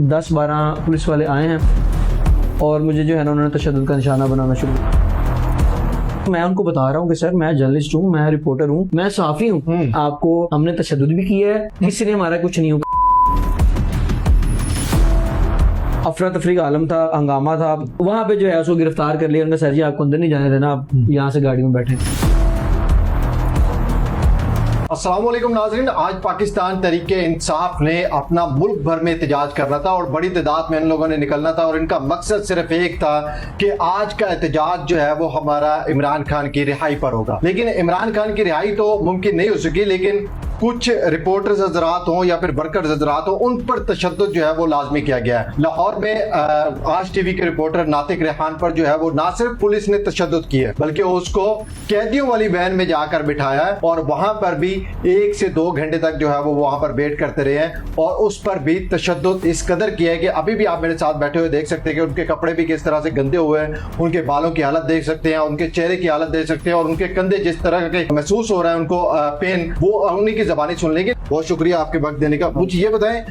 10-12 police वाले आए हैं और मुझे जो है ना उन्होंने तशद्दुद का निशाना बनाना शुरू किया। मैं उनको बता रहा हूँ कि सर मैं जर्नलिस्ट हूँ, मैं रिपोर्टर हूँ, मैं सहाफ़ी हूँ, आपको हमने तशद्दुद भी किया है, किसी ने हमारा कुछ नहीं होगा। अफरा तफरी का आलम था, हंगामा था, वहाँ पे जो है उसको गिरफ्तार कर लिया। उन्होंने सर जी आपको अंदर नहीं जाने देना, आप यहाँ से गाड़ी में बैठे। अस्सलाम वालेकुम नाज़रीन, आज पाकिस्तान तहरीके इंसाफ ने अपना मुल्क भर में एहतजाज करना था और बड़ी तादाद में इन लोगों ने निकलना था और इनका मकसद सिर्फ एक था कि आज का एहतजाज जो है वो हमारा इमरान खान की रिहाई पर होगा। लेकिन इमरान खान की रिहाई तो मुमकिन नहीं हो सकी, लेकिन कुछ रिपोर्टर्स हजरात हों या फिर वर्कर्स हजरात हों, उन पर तशद्दुद जो है वो लाजमी किया गया है। लाहौर में आज टीवी के रिपोर्टर नातिक रेहान पर जो है वो ना सिर्फ पुलिस ने तशद्दुद किया है बल्कि उसको कैदियों वाली वैन में जाकर बिठाया है और वहां पर भी 1 से 2 घंटे तक जो है वो वहां पर वेट करते रहे हैं और उस पर भी तशद्दुद इस कदर किया है कि अभी भी आप मेरे साथ बैठे हुए देख सकते हैं कि उनके कपड़े भी किस तरह से गंदे हुए हैं, उनके बालों की हालत देख सकते हैं, उनके चेहरे की हालत देख सकते हैं और उनके कंधे जिस तरह के महसूस हो रहा है उनको पेन, वो उन्हीं की जबानी सुन लेंगे। बहुत शुक्रिया आपके वक्त देने का। मुझे ये बताएं,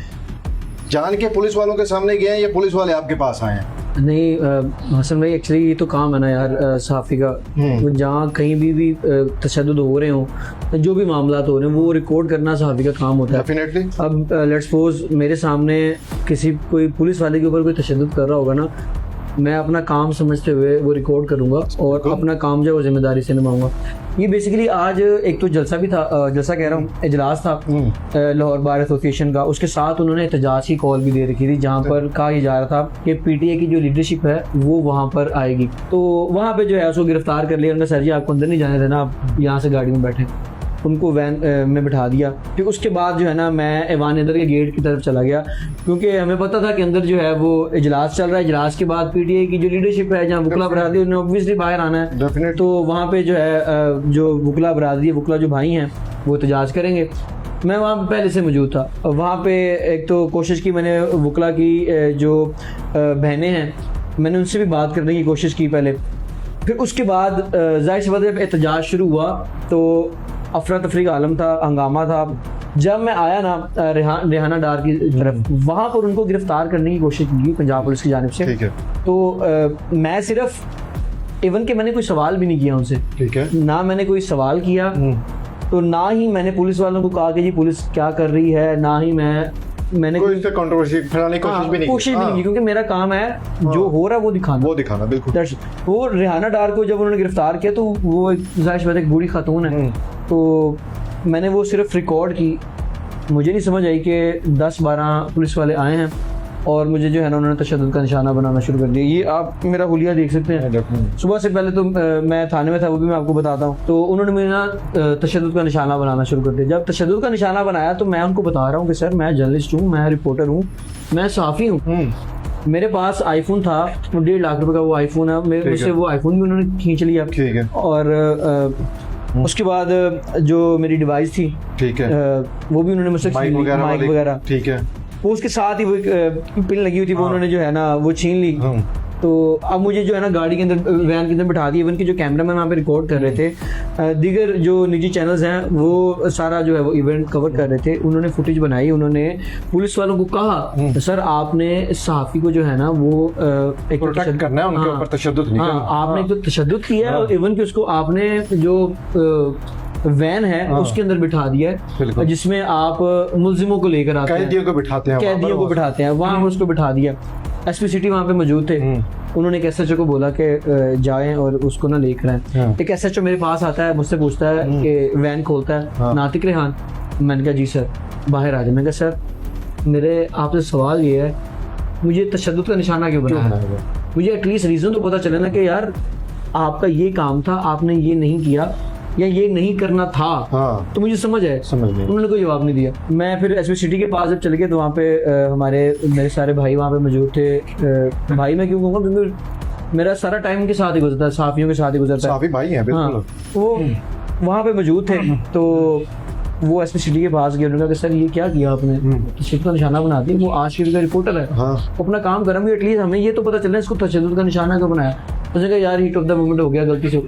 जान के पुलिस वालों के सामने गए हैं या पुलिस वाले आपके पास आए हैं? नहीं हसन भाई, एक्चुअली ये तो काम है ना यार सहाफ़ी का, जहाँ कहीं भी तशद्दुद हो रहे हो, जो भी मामला हो रहे हैं वो रिकॉर्ड करना सहाफ़ी का काम होता है। डेफिनेटली। अब लेट्स सपोज मेरे सामने कोई पुलिस वाले के ऊपर कोई तशद्दुद कर रहा होगा ना, मैं अपना काम समझते हुए वो रिकॉर्ड करूंगा और अपना काम जो है वो जिम्मेदारी से निभाऊंगा। ये बेसिकली आज एक तो जलसा भी था, जलसा कह रहा हूँ, इजलास था लाहौर बार एसोसिएशन का, उसके साथ उन्होंने एहतजाज की कॉल भी दे रखी थी जहाँ पर कहा जा रहा था कि पीटीए की जो लीडरशिप है वो वहाँ पर आएगी। तो वहाँ पे जो है उसको गिरफ्तार कर लिया। उन्होंने सर जी आपको अंदर नहीं जाने देना, आप यहाँ से गाड़ी में बैठे। उनको वैन में बिठा दिया। फिर उसके बाद जो है ना मैं ऐवान अंदर के गेट की तरफ चला गया क्योंकि हमें पता था कि अंदर जो है वो इजलास चल रहा है। इजलास के बाद पीटीआई की जो लीडरशिप है, जहाँ वकला बरादरी, उन्हें ऑब्वियसली बाहर आना है। तो वहाँ पे जो है जो वकला बरादरी, वकला जो भाई हैं वो एहतजाज करेंगे। मैं वहाँ पे पहले से मौजूद था। वहाँ पे एक तो कोशिश की मैंने, वकला की जो बहनें हैं मैंने उनसे भी बात करने की कोशिश की पहले। फिर उसके बाद जाहिर सी बात है जब एहतजाज शुरू हुआ तो अफरा तफरी का आलम था, हंगामा था। जब मैं आया ना रेहाना डार की तरफ, वहाँ पर उनको गिरफ्तार करने की कोशिश की पंजाब पुलिस की जानिब से। ठीक है। तो मैं सिर्फ इवन के मैंने कोई सवाल भी नहीं किया उनसे। ठीक है। ना मैंने कोई सवाल किया, तो ना ही मैंने पुलिस वालों को कहा कि जी पुलिस क्या कर रही है, ना ही मैंने कोई कंट्रोवर्सी फैलाने की कोशिश भी नहीं की क्योंकि मेरा काम है जो हो रहा है वो दिखाना। बिल्कुल। वो रेहाना डार को जब उन्होंने गिरफ्तार किया तो वो जाहिर बात है एक बूढ़ी खातून है, तो मैंने वो सिर्फ रिकॉर्ड की। मुझे नहीं समझ आई कि 10-12 पुलिस वाले आए हैं और मुझे जो है ना उन्होंने तशद्दुद का निशाना बनाना शुरू कर दिया। ये आप मेरा हुलिया देख सकते हैं। सुबह से पहले तो मैं थाने में था, वो भी मैं आपको बताता हूँ। तो उन्होंने मुझे ना तशद्दुद का निशाना बनाना शुरू कर दिया। जब तशद्दुद का निशाना बनाया तो मैं उनको बता रहा हूँ कि सर मैं जर्नलिस्ट हूँ, मैं रिपोर्टर हूँ, मैं सहाफ़ी हूँ। मेरे पास आईफोन था, 1.5 लाख रुपए का वो आईफोन है, मेरे से वो आईफोन भी उन्होंने खींच लिया। ठीक है। और उसके बाद जो मेरी डिवाइस थी, ठीक है, वो भी उन्होंने मुझसे माइक वगैरह, ठीक है, वो उसके साथ ही वो पिन लगी हुई थी, वो उन्होंने जो है ना वो छीन ली। तो अब मुझे जो है ना गाड़ी के अंदर, वैन के अंदर बिठा दिया। इवन के जो कैमरामैन वहाँ पे रिकॉर्ड कर रहे थे, दीगर जो निजी चैनल्स हैं वो सारा जो है वो इवेंट कवर कर रहे थे, उन्होंने फुटेज बनाई। उन्होंने पुलिस वालों को कहा सर आपने सहाफ़ी को जो है ना वो एक प्रोटेक्ट करना है, उनके ऊपर तशद्दुद नहीं करना। आपने एक तो तशद्दुद किया है और इवन कि उसको आपने जो वैन है उसके अंदर बिठा दिया है जिसमें आप मुल्जिमों को लेकर आते हैं, कैदियों को बिठाते हैं, वहाँ उसको बिठा दिया। एसपी सिटी वहाँ पे मौजूद थे। उन्होंने एक एसएचओ को बोला कि जाएं और उसको ना लेकर आए। एक एसएचओ मेरे पास आता है, मुझसे पूछता है कि वैन खोलता है, नातिक रेहान। मैंने कहा जी सर बाहर आ जाए। मैंने कहा सर मेरे आपसे सवाल ये है, मुझे तशद्दुद का निशाना क्यों बनाया? मुझे एटलीस्ट रीज़न तो पता चले ना कि यार आपका ये काम था, आपने ये नहीं किया या ये नहीं करना था। तो मुझे समझ नहीं। उन्होंने कोई जवाब नहीं दिया। मैं फिर एसपी सिटी के पास जब चले गए तो वहाँ पे मेरे सारे भाई वहाँ पे मौजूद थे। भाई मैं क्यों कहूँगा क्योंकि मेरा सारा टाइम के साथ ही गुजरता है, सहाफ़ियों के साथ ही गुजरता है। सहाफ़ी भाई हैं बिल्कुल। वो वहाँ पे मौजूद थे। तो वो एसपी सिटी के पास गए। उन्होंने कहा कि सर ये क्या किया आपने, तशद्दुद का निशाना बना दिया। वो आज की रिपोर्टर है, अपना काम कर रहा है, एटलीस्ट हमें ये तो पता चल रहा है इसको तशद्दुद का निशाना क्यों बनाया। उसने कहा यार हीट ऑफ द मोमेंट हो गया, गलती से।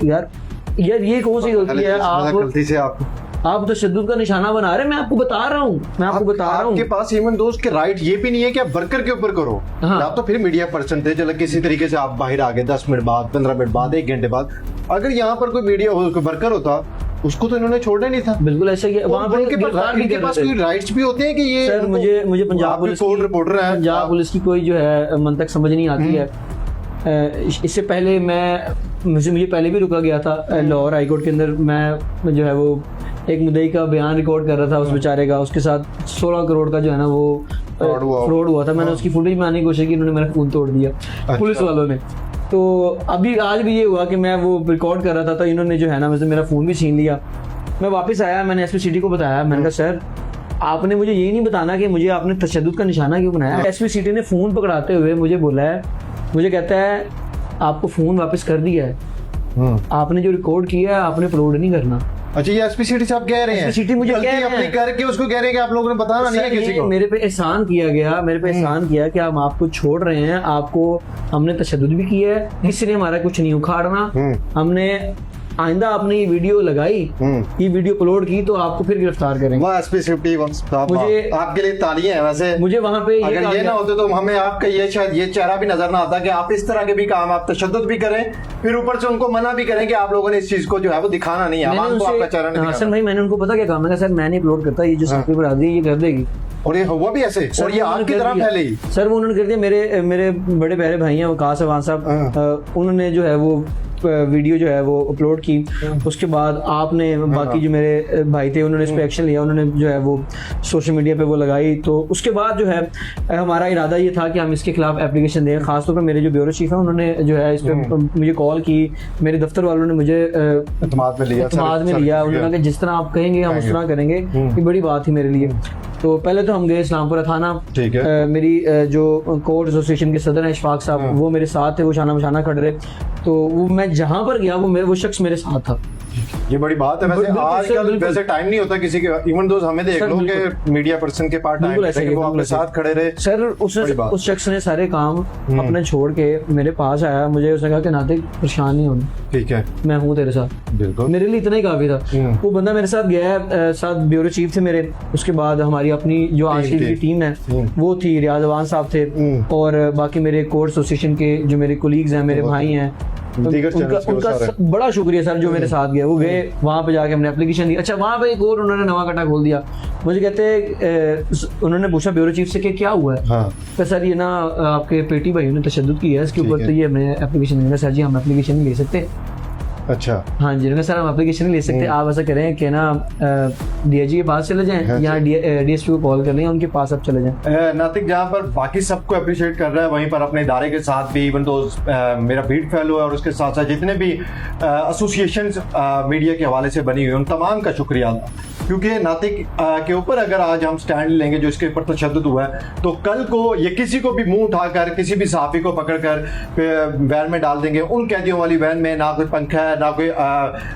यार ये कौन सी गलती है? आप गलती से आप आप तशद्दुद का निशाना बना रहे हैं, मैं आपको बता रहा हूँ, आपके पास इवन दोस्त के राइट ये भी नहीं है कि आप वर्कर के ऊपर करो। हाँ। आप तो फिर मीडिया पर्सन थे, चलो किसी तरीके से आप बाहर आ गए 10 मिनट बाद, 15 मिनट बाद, 1 घंटे बाद। अगर यहाँ पर कोई मीडिया वर्कर होता उसको तो इन्होंने छोड़ना नहीं था। बिल्कुल ऐसा ही है। वहाँ पे इनके पास कोई राइट्स भी होते हैं कि ये सर मुझे पंजाब पुलिस कोर्ट रिपोर्टर है, पंजाब पुलिस की कोई जो है मंतक समझ नहीं आती है। इससे पहले मुझे पहले भी रुका गया था लाहौर हाई कोर्ट के अंदर। मैं जो है वो एक मुद्दई का बयान रिकॉर्ड कर रहा था उस बेचारे का, उसके साथ 16 करोड़ का जो है ना वो फ्रॉड हुआ था। मैंने उसकी फुटेज बनाने की कोशिश की, इन्होंने मेरा फोन तोड़ दिया पुलिस वालों ने। तो अभी आज भी ये हुआ कि मैं वो रिकॉर्ड कर रहा था तो इन्होंने जो है ना मुझसे मेरा फ़ोन भी छीन लिया। मैं वापस आया, मैंने एसपी सिटी को बताया, मैंने कहा सर आपने मुझे यही नहीं बताना कि मुझे आपने तशद्दुद का निशाना क्यों बनाया। एसपी सिटी ने फ़ोन पकड़ाते हुए मुझे बोला है, मुझे कहता है आपको फ़ोन वापस कर दिया है, आपने जो रिकॉर्ड किया है आपने अपलोड नहीं करना। अच्छा, ये एसपी सिटी साहब कह रहे हैं, एसपी सिटी मुझे कह रहे हैं करके उसको कह रहे हैं कि आप लोगों ने बताना नहीं है किसी को। मेरे पे एहसान किया गया, मेरे पे एहसान किया कि हम आपको छोड़ रहे हैं, आपको हमने तशद्दुद भी किया है, किसी ने हमारा कुछ नहीं उखाड़ना। हमने आइंदा आपने ये वीडियो लगाई, ये वीडियो अपलोड की तो आपको फिर गिरफ्तार करेंगे। वाह एसपी सिटी मुझे आपके लिए तालियां हैं। वैसे मुझे वहाँ पे अगर ये ना होते तो हमें आपका ये शायद ये चेहरा भी नजर ना आता कि आप इस तरह के भी काम, आप तशद्दुद भी करें, फिर ऊपर से उनको मना भी करें कि आप लोगों ने इस चीज को जो है वो दिखाना नहीं है, आवाम को आपका चेहरा नहीं हसन भाई मैंने उनको पता क्या कहा, मैंने कहा सर मैं नहीं अपलोड करता, ये जो साथी बना दी ये कर देगी। और ये हुआ भी ऐसे, और ये आपकी तरफ फैले ही। सर वो उन्होंने कर दिया। मेरे बड़े प्यारे भाई हैं वकास अवान साहब, उन्होंने जो है वो वीडियो जो है वो अपलोड की। उसके बाद आपने बाकी जो मेरे भाई थे उन्होंने इस पर एक्शन लिया, उन्होंने जो है वो सोशल मीडिया पे वो लगाई। तो उसके बाद जो है हमारा इरादा ये था कि हम इसके खिलाफ एप्लीकेशन दें। खासतौर पर मेरे जो ब्यूरो चीफ है उन्होंने जो है इस पर मुझे कॉल की, मेरे दफ्तर वालों ने मुझे एतमाद में लिया। उन्होंने कहा जिस तरह आप कहेंगे हम उस तरह करेंगे। ये बड़ी बात थी मेरे लिए। तो पहले तो हम गए इस्लामपुरा थाना, ठीक है। मेरी जो कोर्ट एसोसिएशन के सदर हैं इशफाक साहब, वो मेरे साथ थे, वो शाना बशाना खड़े रहे। तो वो मैं जहाँ पर गया वो शख्स मेरे साथ था। ये बड़ी बात है। वैसे आजकल वैसे टाइम नहीं होता किसी के, इवन दोस्त हमें देख लो कि मीडिया पर्सन के पास टाइम है कि वो अपने साथ खड़े रहे। सर उस शख्स ने सारे काम अपने छोड़ के मेरे पास आया, मुझे उसने कहा कि नातिक परेशान नहीं होना, ठीक है मैं हूँ तेरे साथ। बिल्कुल मेरे लिए इतना ही काफी था। वो बंदा मेरे साथ गया है, साथ ब्यूरो चीफ थे मेरे। उसके बाद हमारी अपनी जो आज की टीम है वो थी, रियाज अवान साहब थे, और बाकी मेरे कोर्ट एसोसिएशन के जो मेरे कोलीग्स हैं, मेरे भाई हैं, उनका बड़ा शुक्रिया सर जो मेरे साथ गए। वो गए वहाँ पे जाके हमने एप्लीकेशन दी। अच्छा वहाँ पे एक और उन्होंने नवा कटा खोल दिया। मुझे कहते उन्होंने पूछा ब्यूरो चीफ से कि क्या हुआ है। हाँ। तो सर ये ना आपके पेटी भाइयों ने तशद्दुद किया है इसके ऊपर, तो ये हमें एप्लीकेशन देना। सर जी हम एप्लीकेशन नहीं ले सकते। अच्छा हाँ जी, सर हम एप्लीकेशन नहीं ले सकते, आप ऐसा करें कि ना डीआईजी के पास चले जाएं या डीएसपी को कॉल कर लें, उनके पास आप चले जाएं। नातिक जहाँ पर बाकी सबको अप्रिशिएट कर रहा है, वहीं पर अपने इदारे के साथ भी, इवन तो मेरा बीट फेलो है और उसके साथ साथ जितने भी एसोसिएशन मीडिया के हवाले से बनी हुई उन तमाम का शुक्रिया अदा। क्योंकि नातिक के ऊपर अगर आज हम स्टैंड लेंगे जो इसके ऊपर तशद्दुद हुआ है, तो कल को ये किसी को भी मुंह उठाकर किसी भी सहाफी को पकड़कर वैन में डाल देंगे। उन कैदियों वाली वैन में ना कोई पंखा है, ना कोई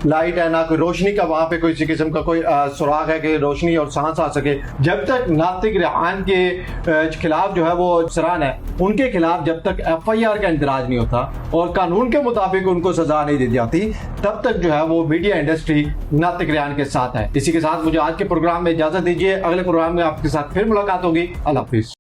लाइट है, ना कोई रोशनी का वहां पे किसी किस्म का कोई सुराग है कि रोशनी और सांस आ सके। जब तक नातिक रेहान के खिलाफ जो है वो सरान है, उनके खिलाफ जब तक FIR का इंदराज नहीं होता और कानून के मुताबिक उनको सजा नहीं दी जाती, तब तक जो है वो मीडिया इंडस्ट्री नातिक रेहान के साथ है। इसी के साथ मुझे आज के प्रोग्राम में इजाजत दीजिए। अगले प्रोग्राम में आपके साथ फिर मुलाकात होगी। अल्लाह हाफिज।